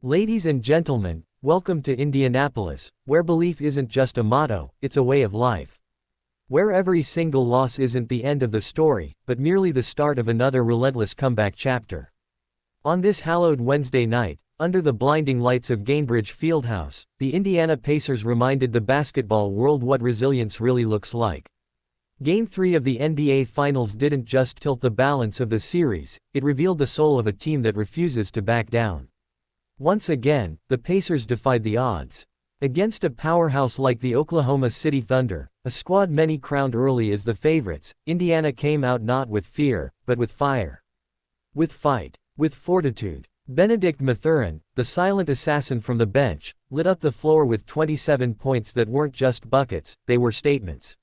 Ladies and gentlemen, welcome to Indianapolis, where belief isn't just a motto, it's a way of life. Where every single loss isn't the end of the story, but merely the start of another relentless comeback chapter. On this hallowed Wednesday night, under the blinding lights of Gainbridge Fieldhouse, the Indiana Pacers reminded the basketball world what resilience really looks like. Game 3 of the NBA Finals didn't just tilt the balance of the series, it revealed the soul of a team that refuses to back down. Once again, the Pacers defied the odds. Against a powerhouse like the Oklahoma City Thunder, a squad many crowned early as the favorites, Indiana came out not with fear, but with fire. With fight. With fortitude. Bennedict Mathurin, the silent assassin from the bench, lit up the floor with 27 points that weren't just buckets, they were statements.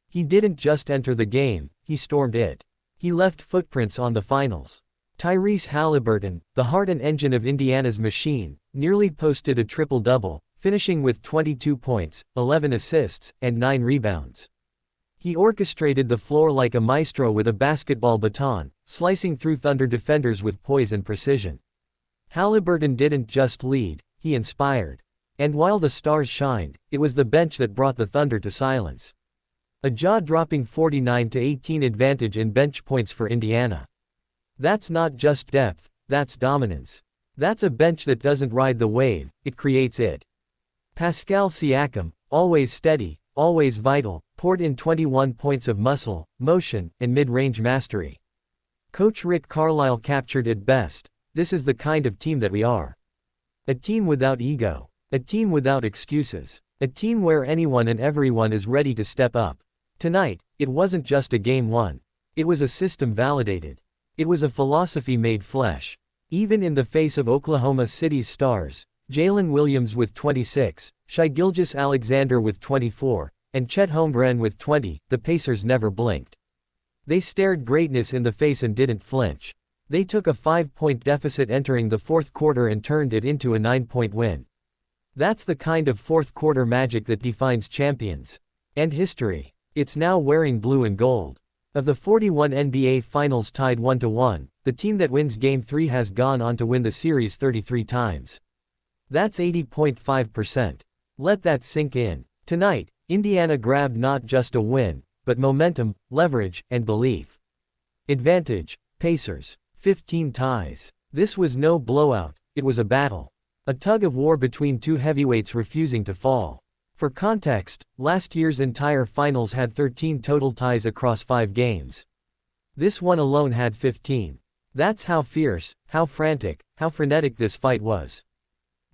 He didn't just enter the game, he stormed it. He left footprints on the finals. Tyrese Haliburton, the heart and engine of Indiana's machine, nearly posted a triple-double, finishing with 22 points, 11 assists, and 9 rebounds. He orchestrated the floor like a maestro with a basketball baton, slicing through Thunder defenders with poise and precision. Haliburton didn't just lead, he inspired. And while the stars shined, it was the bench that brought the Thunder to silence. A jaw-dropping 49-18 advantage in bench points for Indiana. That's not just depth, that's dominance. That's a bench that doesn't ride the wave, it creates it. Pascal Siakam, always steady, always vital, poured in 21 points of muscle, motion, and mid-range mastery. Coach Rick Carlisle captured it best. This is the kind of team that we are. A team without ego. A team without excuses. A team where anyone and everyone is ready to step up. Tonight, it wasn't just a game won. It was a system validated. It was a philosophy made flesh. Even in the face of Oklahoma City's stars, Jalen Williams with 26, Shai Gilgeous-Alexander with 24, and Chet Holmgren with 20, the Pacers never blinked. They stared greatness in the face and didn't flinch. They took a 5-point deficit entering the fourth quarter and turned it into a 9-point win. That's the kind of fourth-quarter magic that defines champions. And history. It's now wearing blue and gold. Of the 41 NBA Finals tied 1-1, the team that wins Game 3 has gone on to win the series 33 times. That's 80.5%. Let that sink in. Tonight, Indiana grabbed not just a win, but momentum, leverage, and belief. Advantage, Pacers. 15 ties. This was no blowout, it was a battle. A tug-of-war between two heavyweights refusing to fall. For context, last year's entire finals had 13 total ties across 5 games. This one alone had 15. That's how fierce, how frantic, how frenetic this fight was.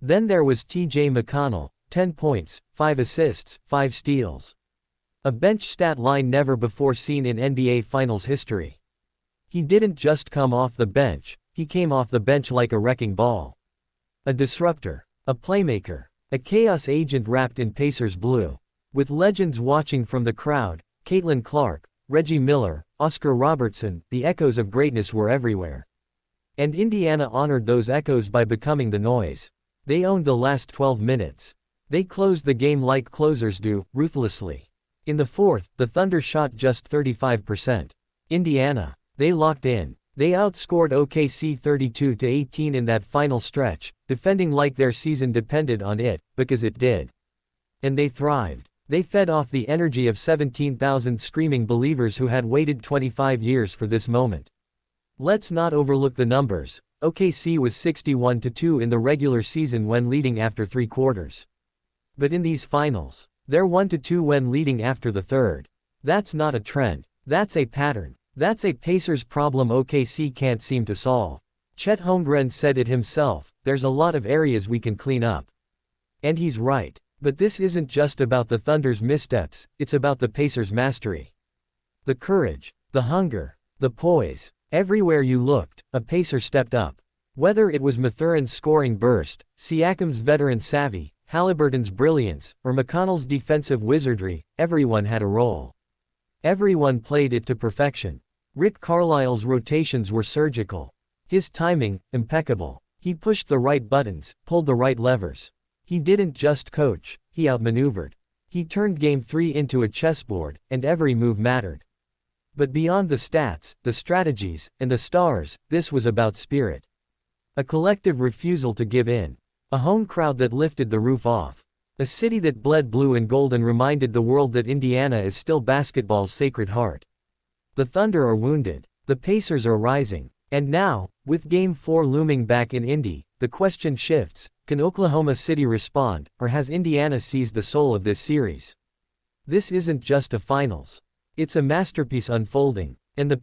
Then there was T.J. McConnell, 10 points, 5 assists, 5 steals. A bench stat line never before seen in NBA Finals history. He didn't just come off the bench, he came off the bench like a wrecking ball. A disruptor. A playmaker. A chaos agent wrapped in Pacers blue. With legends watching from the crowd, Caitlin Clark, Reggie Miller, Oscar Robertson, the echoes of greatness were everywhere. And Indiana honored those echoes by becoming the noise. They owned the last 12 minutes. They closed the game like closers do, ruthlessly. In the fourth, the Thunder shot just 35%. Indiana. They locked in. They outscored OKC 32-18 in that final stretch, defending like their season depended on it, because it did. And they thrived. They fed off the energy of 17,000 screaming believers who had waited 25 years for this moment. Let's not overlook the numbers. OKC was 61-2 in the regular season when leading after 3 quarters. But in these finals, they're 1-2 when leading after the third. That's not a trend. That's a pattern. That's a Pacers problem OKC can't seem to solve. Chet Holmgren said it himself, there's a lot of areas we can clean up. And he's right. But this isn't just about the Thunder's missteps, it's about the Pacers' mastery. The courage, the hunger, the poise. Everywhere you looked, a Pacer stepped up. Whether it was Mathurin's scoring burst, Siakam's veteran savvy, Haliburton's brilliance, or McConnell's defensive wizardry, everyone had a role. Everyone played it to perfection. Rick Carlisle's rotations were surgical. His timing, impeccable. He pushed the right buttons, pulled the right levers. He didn't just coach, he outmaneuvered. He turned Game 3 into a chessboard, and every move mattered. But beyond the stats, the strategies, and the stars, this was about spirit. A collective refusal to give in. A home crowd that lifted the roof off. A city that bled blue and gold and reminded the world that Indiana is still basketball's sacred heart. The Thunder are wounded. The Pacers are rising. And now, with Game 4 looming back in Indy, the question shifts: can Oklahoma City respond, or has Indiana seized the soul of this series? This isn't just a finals. It's a masterpiece unfolding. And the